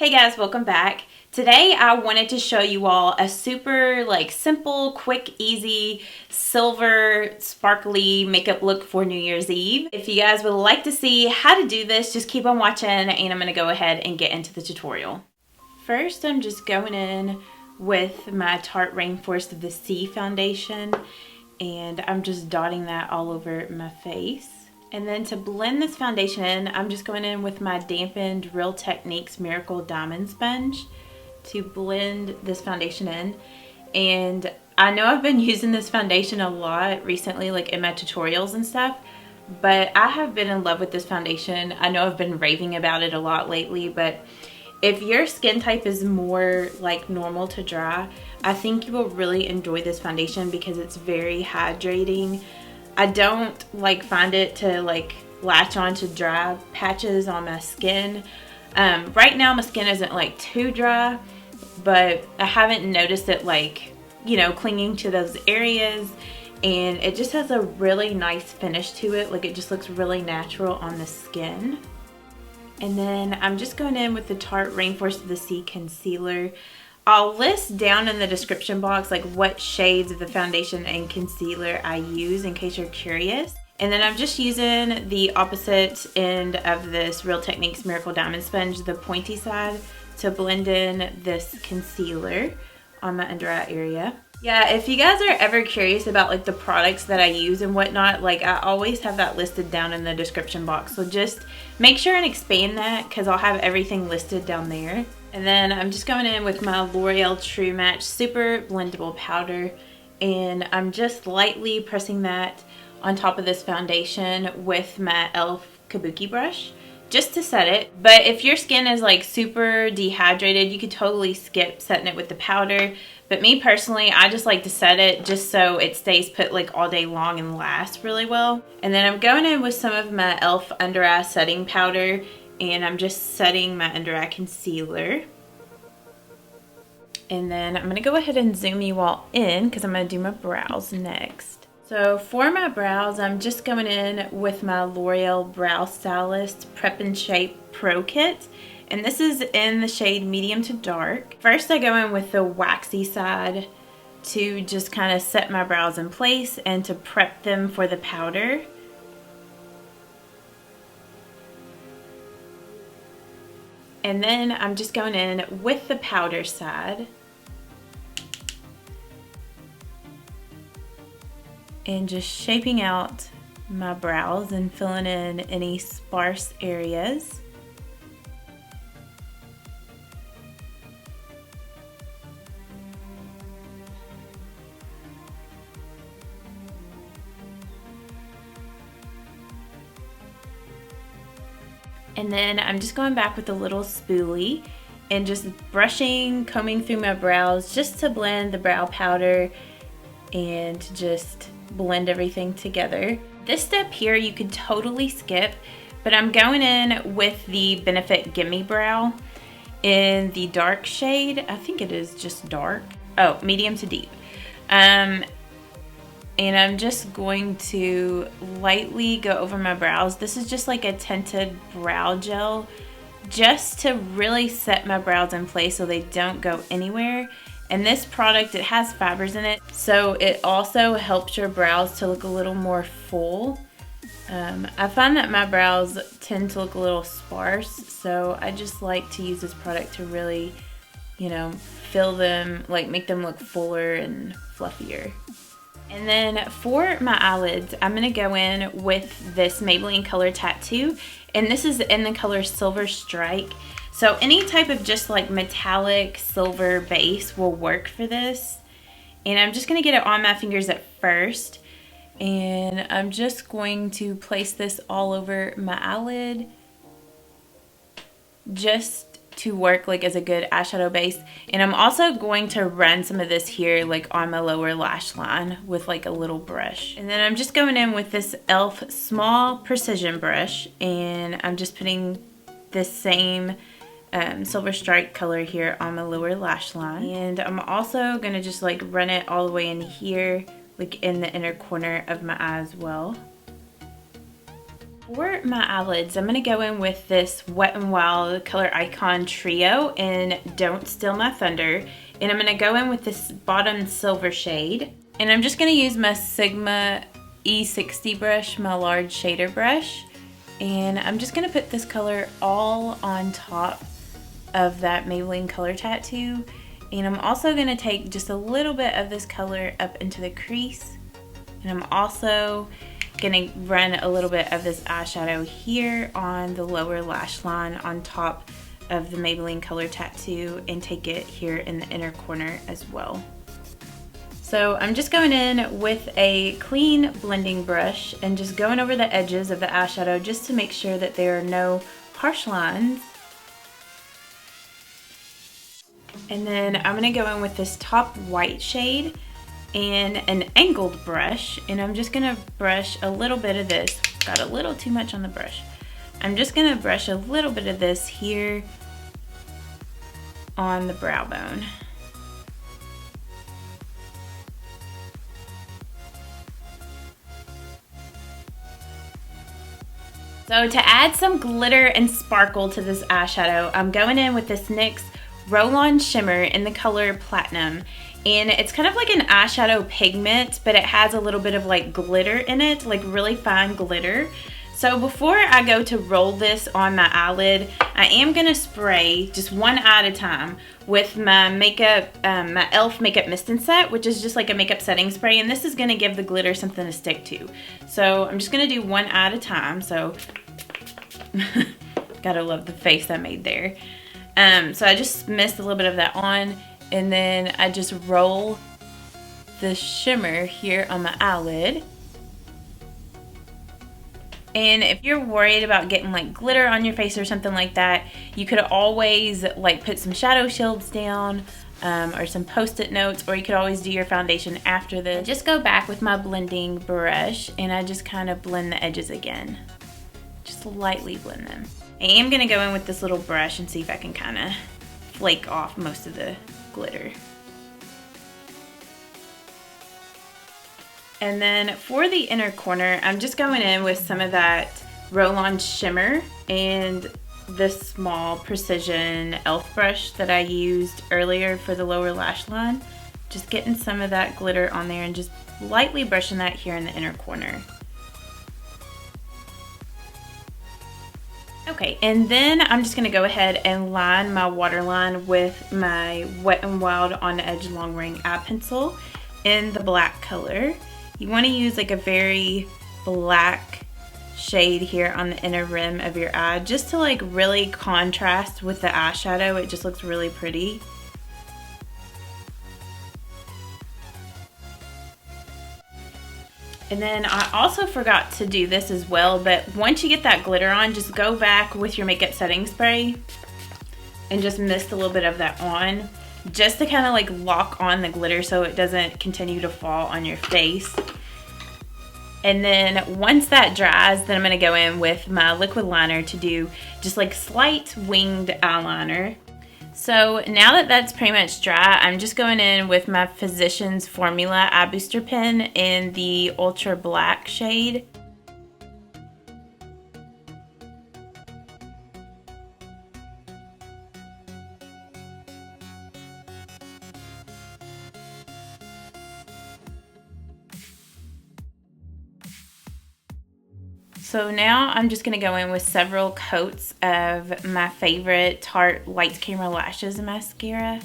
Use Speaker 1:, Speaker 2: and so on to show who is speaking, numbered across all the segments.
Speaker 1: Hey guys, welcome back. Today I wanted to show you all a super simple, quick, easy, silver, sparkly makeup look for New Year's Eve. If you guys would like to see how to do this, just keep on watching and I'm going to go ahead and get into the tutorial. First, I'm just going in with my Tarte Rainforest of the Sea foundation and I'm just dotting that all over my face. And then to blend this foundation in, I'm just going in with my dampened Real Techniques Miracle Diamond Sponge to blend this foundation in. And I know I've been using this foundation a lot recently, like in my tutorials and stuff, but I have been in love with this foundation. I know I've been raving about it a lot lately, but if your skin type is more like normal to dry, I think you will really enjoy this foundation because it's very hydrating. I don't find it to latch on to dry patches on my skin. Right now my skin isn't too dry, but I haven't noticed it clinging to those areas, and it just has a really nice finish to it. It just looks really natural on the skin. And then I'm just going in with the Tarte Rainforest of the Sea concealer. I'll list down in the description box what shades of the foundation and concealer I use in case you're curious. And then I'm just using the opposite end of this Real Techniques Miracle Diamond Sponge, the pointy side, to blend in this concealer on my under eye area. Yeah, if you guys are ever curious about the products that I use and whatnot, I always have that listed down in the description box. So just make sure and expand that because I'll have everything listed down there. And then I'm just going in with my L'Oreal True Match Super Blendable Powder, and I'm just lightly pressing that on top of this foundation with my e.l.f. Kabuki brush just to set it. But if your skin is super dehydrated, you could totally skip setting it with the powder. But me personally, I just like to set it just so it stays put all day long and lasts really well. And then I'm going in with some of my e.l.f. Undereye Setting Powder, and I'm just setting my under eye concealer. And then I'm going to go ahead and zoom you all in because I'm going to do my brows next. So for my brows, I'm just going in with my L'Oreal Brow Stylist Prep and Shape Pro Kit. And this is in the shade medium to dark. First I go in with the waxy side to just kind of set my brows in place and to prep them for the powder. And then I'm just going in with the powder side and just shaping out my brows and filling in any sparse areas. And then I'm just going back with a little spoolie and just brushing, combing through my brows just to blend the brow powder and just blend everything together. This step here you could totally skip, but I'm going in with the Benefit Gimme Brow in the dark shade. I think it is just dark. Oh, medium to deep. And I'm just going to lightly go over my brows. This is just a tinted brow gel just to really set my brows in place so they don't go anywhere. And this product, it has fibers in it, so it also helps your brows to look a little more full. I find that my brows tend to look a little sparse, so I just like to use this product to really, fill them, make them look fuller and fluffier. And then for my eyelids, I'm going to go in with this Maybelline Color Tattoo, and this is in the color Silver Strike. So any type of just metallic silver base will work for this. And I'm just going to get it on my fingers at first, and I'm just going to place this all over my eyelid just to work as a good eyeshadow base. And I'm also going to run some of this here on my lower lash line with a little brush. And then I'm just going in with this e.l.f. small precision brush, and I'm just putting this same Silver Strike color here on my lower lash line. And I'm also going to just run it all the way in here, in the inner corner of my eye as well. For my eyelids, I'm going to go in with this Wet n Wild Coloricon Trio in Don't Steal My Thunder. And I'm going to go in with this bottom silver shade. And I'm just going to use my Sigma E60 brush, my large shader brush. And I'm just going to put this color all on top of that Maybelline color tattoo. And I'm also going to take just a little bit of this color up into the crease. And I'm also going to run a little bit of this eyeshadow here on the lower lash line on top of the Maybelline color tattoo and take it here in the inner corner as well. So I'm just going in with a clean blending brush and just going over the edges of the eyeshadow just to make sure that there are no harsh lines. And then I'm going to go in with this top white shade and an angled brush, and I'm just going to brush a little bit of this. Got a little too much on the brush. I'm just going to brush a little bit of this here on the brow bone. So to add some glitter and sparkle to this eyeshadow, I'm going in with this NYX Roll-On Shimmer in the color Platinum. And it's kind of like an eyeshadow pigment, but it has a little bit of like glitter in it, like really fine glitter. So before I go to roll this on my eyelid, I am gonna spray just one eye at a time with my makeup, my e.l.f. makeup mist and set, which is just like a makeup setting spray, and this is gonna give the glitter something to stick to. So I'm just gonna do one eye at a time. So gotta love the face I made there. So I just mist a little bit of that on, and then I just roll the shimmer here on my eyelid. And if you're worried about getting like glitter on your face or something like that, you could always like put some shadow shields down or some post-it notes, or you could always do your foundation after this. Just go back with my blending brush and I just kind of blend the edges again. Just lightly blend them. I am going to go in with this little brush and see if I can kind of flake off most of the glitter. And then for the inner corner, I'm just going in with some of that Roll-On Shimmer and this small precision e.l.f. brush that I used earlier for the lower lash line. Just getting some of that glitter on there and just lightly brushing that here in the inner corner. Okay, and then I'm just gonna go ahead and line my waterline with my Wet n Wild On Edge Long Ring Eye Pencil in the black color. You wanna use like a very black shade here on the inner rim of your eye just to like really contrast with the eyeshadow. It just looks really pretty. And then I also forgot to do this as well, but once you get that glitter on, just go back with your makeup setting spray and just mist a little bit of that on, just to kind of like lock on the glitter so it doesn't continue to fall on your face. And then once that dries, then I'm gonna go in with my liquid liner to do just like slight winged eyeliner. So now that that's pretty much dry, I'm just going in with my Physicans Formula Eye Booster Pen in the Ultra Black shade. So now I'm just going to go in with several coats of my favorite Tarte Lights Camera Lashes mascara.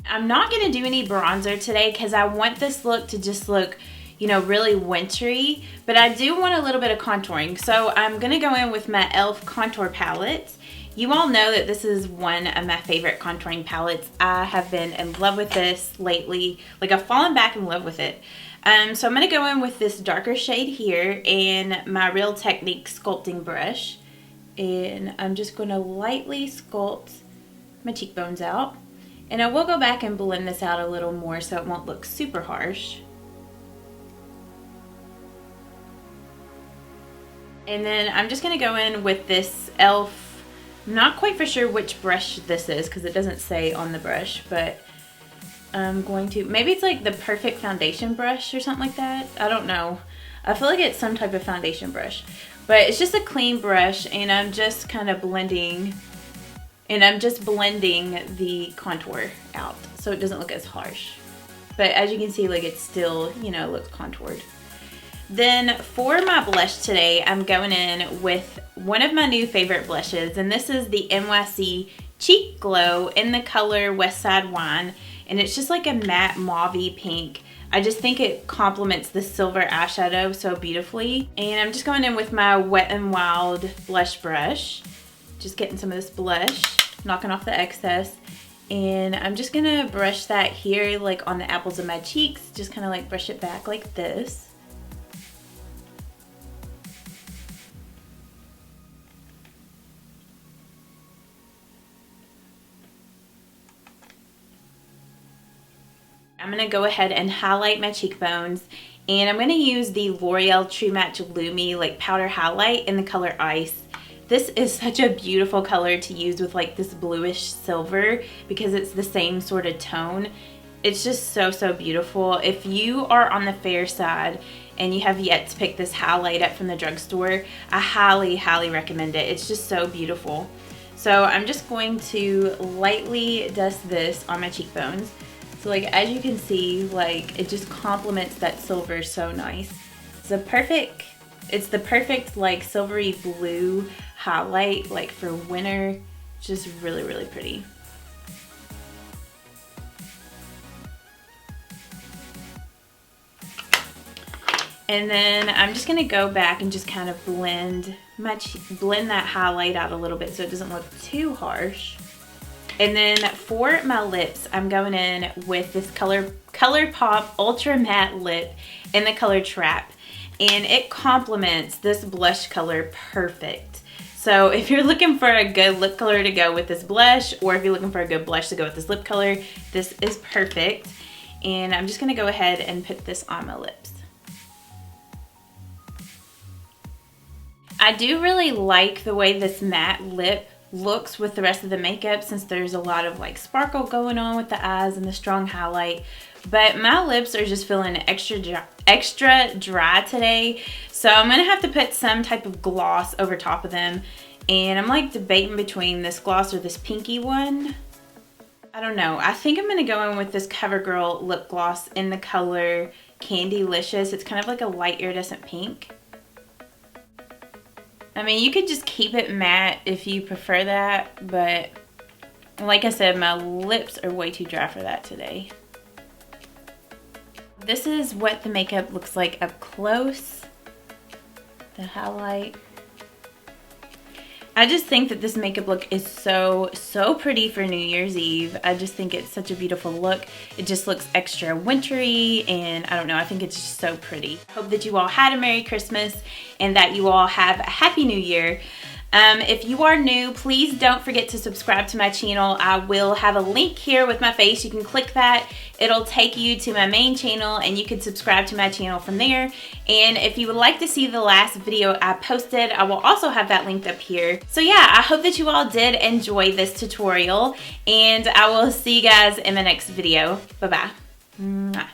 Speaker 1: I'm not going to do any bronzer today because I want this look to just look, you know, really wintry, but I do want a little bit of contouring. So I'm going to go in with my e.l.f. contour palette. You all know that this is one of my favorite contouring palettes. I have been in love with this lately. Like, I've fallen back in love with it. So I'm going to go in with this darker shade here and my Real Technique sculpting brush. And I'm just going to lightly sculpt my cheekbones out. And I will go back and blend this out a little more so it won't look super harsh. And then I'm just going to go in with this e.l.f. I'm not quite for sure which brush this is because it doesn't say on the brush, but I'm going to, maybe it's like the Perfect Foundation brush or something like that. I don't know. I feel like it's some type of foundation brush. But it's just a clean brush, and I'm just kind of blending, and I'm just blending the contour out so it doesn't look as harsh. But as you can see, like, it's still, you know, looks contoured. Then for my blush today, I'm going in with one of my new favorite blushes, and this is the NYC Cheek Glow in the color West Side Wine, and it's just like a matte mauve-y pink. I just think it complements the silver eyeshadow so beautifully. And I'm just going in with my Wet n Wild blush brush, just getting some of this blush, knocking off the excess. And I'm just gonna brush that here, like on the apples of my cheeks, just kind of like brush it back like this. I'm gonna go ahead and highlight my cheekbones, and I'm gonna use the L'Oreal True Match Lumi like powder highlight in the color Ice. This is such a beautiful color to use with like this bluish silver because it's the same sort of tone. It's just so beautiful. If you are on the fair side and you have yet to pick this highlight up from the drugstore, I highly recommend it. It's just so beautiful. So I'm just going to lightly dust this on my cheekbones. So like, as you can see, like, it just complements that silver so nice. It's the perfect like silvery blue highlight, like for winter. Just really pretty. And then I'm just gonna go back and just kind of blend that highlight out a little bit so it doesn't look too harsh. And then for my lips, I'm going in with this ColourPop Ultra Matte Lip in the color Trap. And it complements this blush color perfect. So if you're looking for a good lip color to go with this blush, or if you're looking for a good blush to go with this lip color, this is perfect. And I'm just gonna go ahead and put this on my lips. I do really like the way this matte lip looks with the rest of the makeup, since there's a lot of like sparkle going on with the eyes and the strong highlight. But my lips are just feeling extra dry today, so I'm gonna have to put some type of gloss over top of them. And I'm like debating between this gloss or this pinky one. I don't know. I think I'm gonna go in with this CoverGirl lip gloss in the color Candylicious. It's kind of like a light iridescent pink. I mean, you could just keep it matte if you prefer that, but like I said, my lips are way too dry for that today. This is what the makeup looks like up close. The highlight. I just think that this makeup look is so pretty for New Year's Eve. I just think it's such a beautiful look. It just looks extra wintry, and I don't know, I think it's just so pretty. Hope that you all had a Merry Christmas and that you all have a Happy New Year. If you are new, please don't forget to subscribe to my channel. I will have a link here with my face. You can click that. It'll take you to my main channel, and you can subscribe to my channel from there. And if you would like to see the last video I posted, I will also have that linked up here. So yeah, I hope that you all did enjoy this tutorial, and I will see you guys in the next video. Bye-bye.